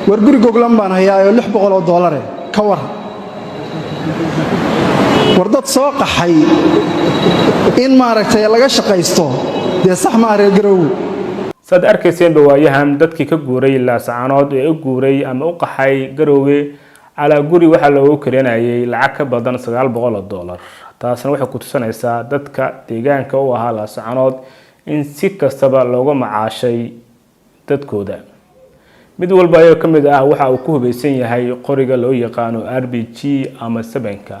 war guri goglan baan hayaayo $600 ka war dad soo qaxay in maaragtay laga shaqaysto dee sax ma reer garow sad arkayseen bawaayahan dadkii ka guuray Laascaanood ee u guuray ama u qaxay Garowe ala guri waxa loogu kareenayay lacag ka badan $900 taasna waxay ku tusinaysaa dadka deegaanka u ahaa Laascaanood in si kastaba looga macaashay dadkooda mid walba ayaa kamid ah waxa uu ku hubeysan yahay qoriga loo yaqaan RPG ama sabanka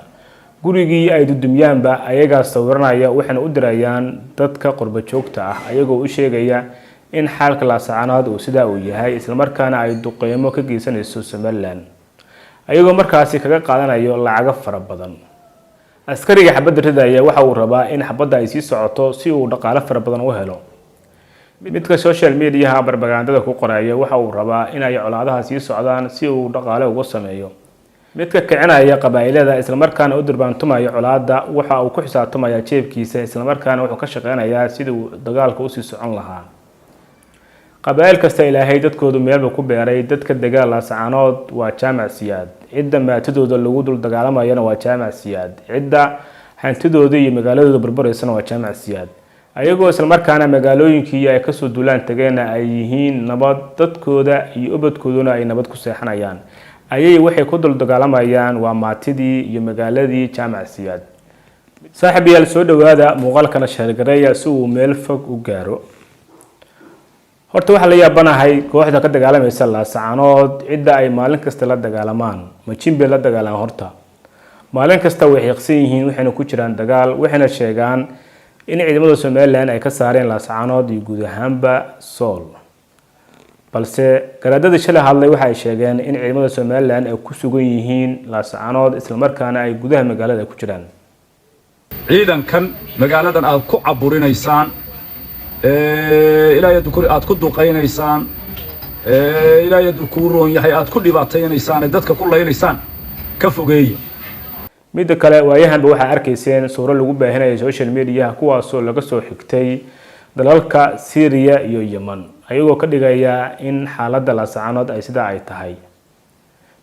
gurigii ay dudumyaanba ayaga sawirnaya waxana u dirayaan dadka qurba joogta ah ayagoo u sheegaya in xaalka Laascaanood uu sida uu yahay isla markaana ay duqeymo ka geysanayso Somaliland ayagoo markaasi kaga qaadanayo lacag fara badan askariga xabadda ridaya waxa uu rabaa in xabadda ay sii socoto si uu dhaqaale fara badan u helo midka social media propagandada ku qoraya waxa uu rabaa in ay colaadaha sii socdaan si uu dhaqaale uga sameeyo midka kicinaya qabaa'ilada isla markaana u durbaantumaya colaada waxa uu ku xisaabtamaya jeebkiisa isla markaana wuxuu ka shaqeynayaa sidii uu dagaalka u sii socon lahaa qabaa'il kasta ilaahay dadkoodu meelba ku beeray dadka dagaal Laascaanood waa jaamac siyaad cidda maatidooda lagu dul dagaalamayana waa jaamac siyaad cidda hantidooda iyo magaaladooda burbureysana waa jaamac siyaad ayagoo isla markaana magaalooyinkii ay ka soo duulaan tageena ay yihiin nabad dadkooda iyo ubadkooduna ay nabad ku seexanayaan ayay waxay ku dul dagaalamayaan waa maatidii iyo magaaladii jaamac siyaad saaxiibayaal soo dhawaada muuqaalkana sheergareeya si uu meel fog u gaaro horta waxa la yaabanahay kooxda ka dagaalamaysa Laascaanood cidda ay maalin kasta la dagaalamaan ma jimbe la dagaalaan horta maalin kasta way xiiqsan yihiin waxayna ku jiraan dagaal waxayna sheegaan in ciidamada Somaliland ay ka saareen Laascaanood iyo guud ahaanba Sool balse garaadada shalay hadlay waxa ay sheegeen in ciidamada Somaliland ay ku sugan yihiin Laascaanood isla markaana ay gudaha magaalada ku jiraan ciidankan magaaladan aad ku caburinaysaan ilaahay dukuri aad ku duqeynaysaan ilaahay dukuroon yahay aad ku dhibaataynaysaan dadka ku leeyaysaan ka fogeeyo mid kale waayahan waxa arkayseen suuro lagu baahinayo social media kuwaas oo laga soo xigtay dalalka Syria iyo Yemen ayagoo ka dhigaya in xaaladda Laascaanood ay sida ay tahay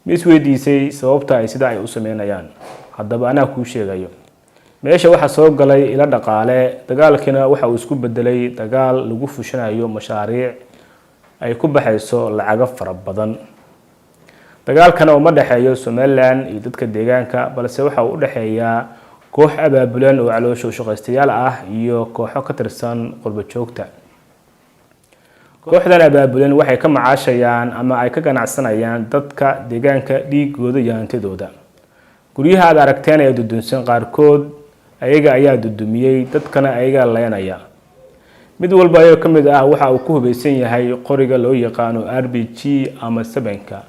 misweydiisay sababta ay sida ay u sameynayaan haddaba ana ku sheegayo meesha waxa soo galay ila dhaqaale dagaalkina waxa uu isku bedelay dagaal lagu fushanayo mashaariic ay ku baxayso lacag fara badan dagaalkana uma dhaxeeyo Somaliland iyo dadka deegaanka balse waxa uu u dhaxeeyaa koox abaabulan oo caloosho shaqaystayaal ah iyo kooxo ka tirsan qurba joogta kooxdan abaabulan waxay ka macaashayaan ama ay ka ganacsanayaan dadka deegaanka dhiigooda iyo hantidooda guryaha aad aragteen ee dudunsan qaarkood ayaga ayaa dudumiyay dadkana ayaga leenaya mid walba ayaa kamid ah waxa uu ku hubeysan yahay qoriga loo yaqaan RPG ama sabanka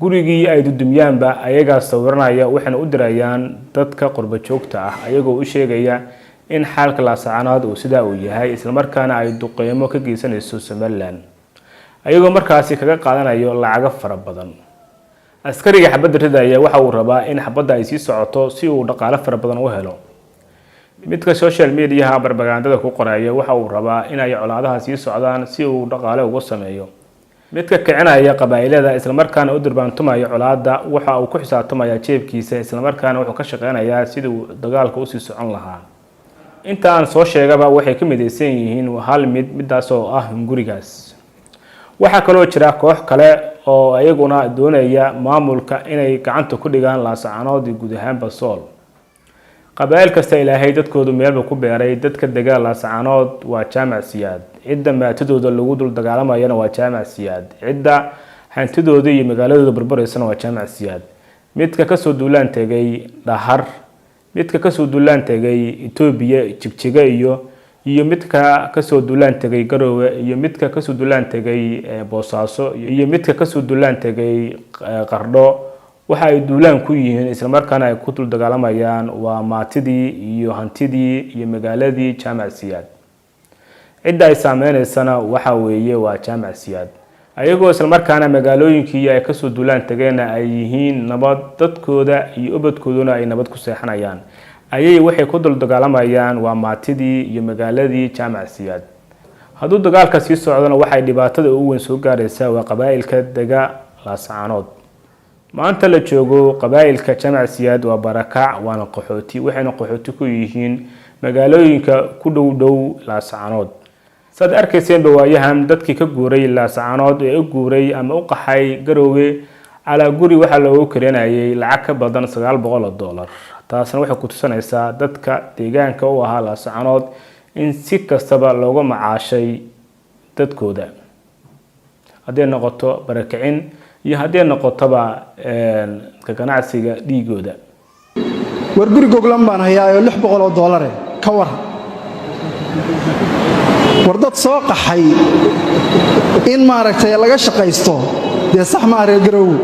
gurigii ay dudumyaanba ayaga sawirnaya waxana u dirayaan dadka qurba joogta ah ayagoo u sheegaya in xaalka Laascaanood uu sida uu yahay isla markaana ay duqeymo ka geysanayso Somaliland ayagoo markaasi kaga qaadanayo lacag fara badan askariga xabadda ridaya waxa uu rabaa in xabadda ay sii socoto si uu dhaqaale fara badan u helo midka social media propagandada ku qoraya waxa uu rabaa in ay colaadaha sii socdaan si uu dhaqaale uga sameeyo midka kicinaya qabaa'ilada isla markaana u durbaantumaya colaada waxa uu ku xisaabtamaya jeebkiisa isla markaana wuxuu ka shaqeynayaa sidii uu dagaalka u sii socon lahaa inta aan soo sheegaba waxay ka midaysan yihiin hal midaas oo ah gurigaas waxa kaloo jira koox kale oo ayaguna doonaya maamulka inay gacanta ku dhigaan Laascaanood iyo guud ahaanba Sool qabaa'il kasta ilaahay dadkoodu meelba ku beeray dadka dagaal Laascaanood waa jaamac siyaad cidda maatidooda lagu dul dagaalamayana waa jaamac siyaad cidda hantidooda iyo magaaladooda burbureysana waa jaamac siyaad midka ka soo duulaan tagay dhahar midka ka soo duulaan tagay Itoobiya jigjiga iyo midka ka soo duulaan tagay Garowe iyo midka ka soo duulaan tagay Boosaaso iyo midka ka soo duulaan tagay Qardho waxa ay duulaan ku yihiin isla markaana ay ku dul dagaalamayaan waa maatidii iyo hantidii iyo magaaladii jaamac siyaad cidda ay saameeynaysan waxa weeye waa jaamac siyaad ayagoo isla markaana magaalooyinkii ay ka soo duulaan tageena ay yihiin nabad dadkooda iyo ubadkooduna ay nabad ku seexanayaan ayay waxay ku dul dagaalamayaan waa maatidii iyo magaaladii jaamac siyaad hadduu dagaalka sii socdana waxay dhibaatada ugu weyn soo gaaraysaa waa qabaa'ilka dega laascaanood maanta la joogo qabaa'ilka jamac siyaad waa barakac waana qaxooti waxayna qaxooti ku yihiin magaalooyinka ku dhow laascaanood saad arkayseen bawaayahan dadkii ka guuray laascaanood ee u guuray ama u qaxay Garowe ala guri waxa loogu keenayay lacag ka badan $900 taasna waxay ku tusinaysaa dadka deegaanka u ahaa laascaanood in si kastaba looga macaashay dadkooda haddii noqoto barakicin iyo haddii noqotaba ka ganacsiga dhiigooda war guri goglan baan hayaa oo $600 ka war war dad soo qaxay in maaragtay laga shaqaysto dee sax ma reer Garowe